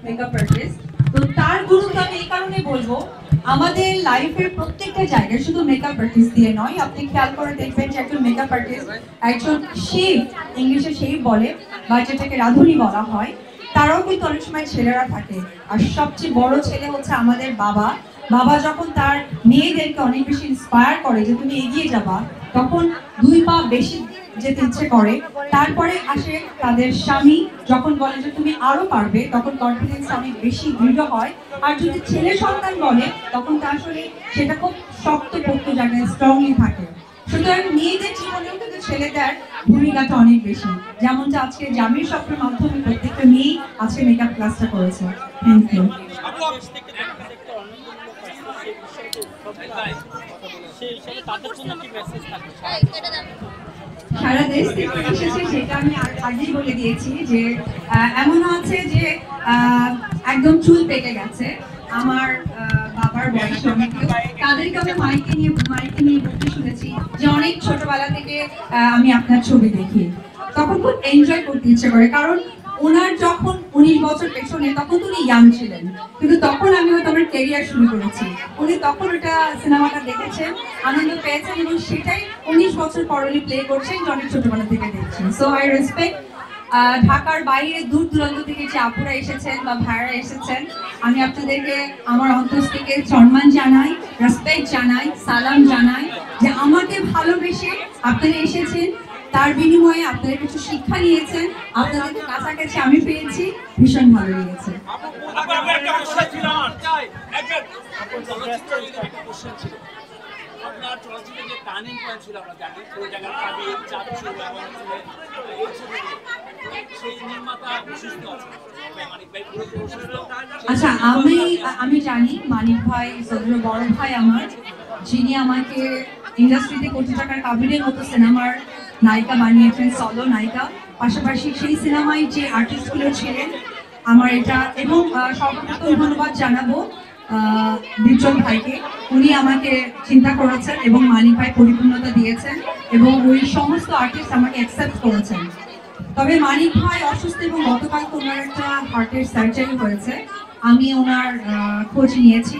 Makeup artist. তো তার গুরুত্ব আমি এই কারণে বলবো, আমাদের লাইফের প্রত্যেকটা জায়গায় শুধু মেকআপ আর্টিস্ট দিয়ে নয়, আপনি খেয়াল করে দেখবেন যে একজন মেকআপ আর্টিস্ট, একজন শেফ, ইংলিশে শেফ বলে বা যেটাকে রাঁধুনি বলা হয়, তারাও কিন্তু অনেক সময় ছেলেরা থাকে। আর সবচেয়ে বড় ছেলে হচ্ছে আমাদের বাবা। বাবা যখন তার মেয়েদেরকে অনেক বেশি ইন্সপায়ার করে যে তুমি এগিয়ে যাবা, তখন 2 পা বেশি যেতে ইচ্ছে করে। তারপরে আসে তাদের স্বামী, যখন বলে যে তুমি আরো পারবে, তখন কনফিডেন্স অনেক বেশি দৃঢ় হয়। আর যদি ছেলে সন্তান বলে, তখন তা আসলে সেটা খুব শক্ত পোক্ত জায়গায় স্ট্রংলি থাকে। সুতরাং মেয়েদের জীবনেও কিন্তু ছেলেদের ভূমিকাটা অনেক বেশি। যেমনটা আজকে জামির স্বপ্নের মাধ্যমে প্রত্যেকটা মেয়ে আজকে মেকআপ ক্লাসটা করেছে। Thank you. সারা দেশ থেকে এসেছে, সেটা আমি আগেই বলে দিয়েছি যে এমনও আছে যে একদম চুল পেকে গেছে, আমার বাবার বয়স অনেকেও, তাদেরকে আমি মাইকে নিয়ে বলতে শুনেছি যে অনেক ছোটবেলা থেকে আমি আপনার ছবি দেখি, তখন খুব এনজয় করতে ইচ্ছে করে। কারণ ওনার যখন 19 বছর পেছনে, তখন উনি ইয়াং ছিলেন, কিন্তু তখন আমি হয়তো আমার ক্যারিয়ার শুরু করেছি। উনি তখন ওটা সিনেমাটা দেখেছেন, আনন্দ পেয়েছেন, এবং সেটাই 19 বছর পর উনি প্লে করছেন, অনেক ছোটবেলা থেকে দেখছেন। সো আই রেসপেক্ট ঢাকার বাইরে দূর দূরান্ত থেকে যে আপুরা এসেছেন বা ভাইরা এসেছেন, আমি আপনাদেরকে আমার অন্তর থেকে সম্মান জানাই, রেসপেক্ট জানাই, সালাম জানাই যে আমাকে ভালোবেসে আপনারা এসেছেন। তার বিনিময়ে আপনারা কিছু শিক্ষা নিয়েছেন, আপনাদেরকে কাছাকাছি আমি পেয়েছি, ভীষণ ভালো লেগেছে। আপনার চলচ্চিত্রের যে টার্নিং পয়েন্ট ছিল আমরা জানি, ওই জায়গার কাজে চাচ্ছু এবং সেই নির্মাতা সুস্থ আছে। আচ্ছা, আমি জানি মানিক ভাই সদর বড় ভাই আমার, যিনি আমাকে ইন্ডাস্ট্রিতে কোটি টাকার কাবিনের মতো সিনেমার নায়িকা বানিয়েছেন, সলো নায়িকা। পাশাপাশি সেই সিনেমায় যে আর্টিস্টগুলো ছিলেন আমার এটা, এবং সর্বপ্রথম ধন্যবাদ জানাবো বিজন ভাইকে। উনি আমাকে চিন্তা করেছেন এবং মানিক ভাই পরিপূর্ণতা দিয়েছেন, এবং ওই সমস্ত আর্টিস্ট আমাকে অ্যাকসেপ্ট করেছেন। তবে মানিক ভাই অসুস্থ, এবং গতকাল ওনার একটা হার্টের সার্জারি হয়েছে। আমি ওনার খোঁজ নিয়েছি,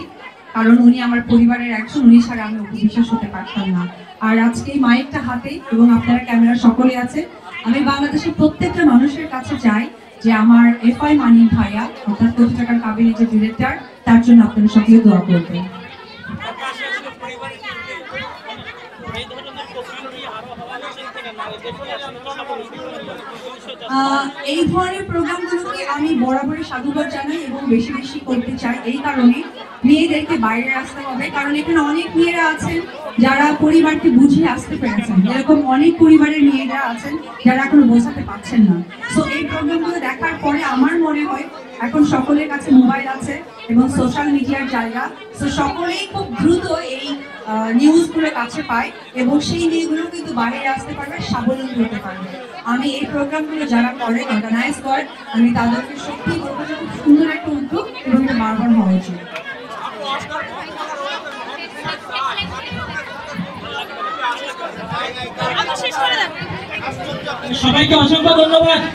কারণ উনি আমার পরিবারের একজন, উনি ছাড়া আমি বিশ্বাস হতে পারতাম না। আর আজকে এই মাইকটা হাতে এবং আপনারা ক্যামেরা সকলে আছে, আমি বাংলাদেশের প্রত্যেকটা মানুষের কাছে চাই যে আমার এফআই মানিক ভাইয়া, অর্থাৎ কোটি টাকার কাবিনের যে ডিরেক্টর, তার জন্য আপনারা সকলে দোয়া করবেন। এই ধরনের প্রোগ্রামগুলোকে আমি বরাবরই সাধুবাদ জানাই এবং বেশি বেশি করতে চাই। এই কারণে মেয়েদেরকে বাইরে আসতে হবে, কারণ এখানে অনেক মেয়েরা আছেন যারা পরিবারকে বুঝিয়ে আসতে পেরেছেন, এরকম অনেক পরিবারের মেয়েরা আছেন যারা এখনো বোঝাতে পারছেন না। তো এই প্রোগ্রামগুলো দেখার পরে আমার মনে হয় এখন সকলের কাছে মোবাইল আছে এবং সোশ্যাল মিডিয়ার জায়গা, তো সকলেই খুব দ্রুত এই নিউজগুলো কাছে পায় এবং সেই মেয়েগুলো কিন্তু বাইরে আসতে পারবে, স্বাবলম্বী হতে পারবে। আমি এই প্রোগ্রামগুলো যারা করে, অর্গানাইজ করে, আমি তাদেরকে সত্যি বলবো যে খুব সুন্দর একটা উদ্যোগ এবং এটা বারবার হওয়া উচিত। সবাইকে অসংখ্য ধন্যবাদ।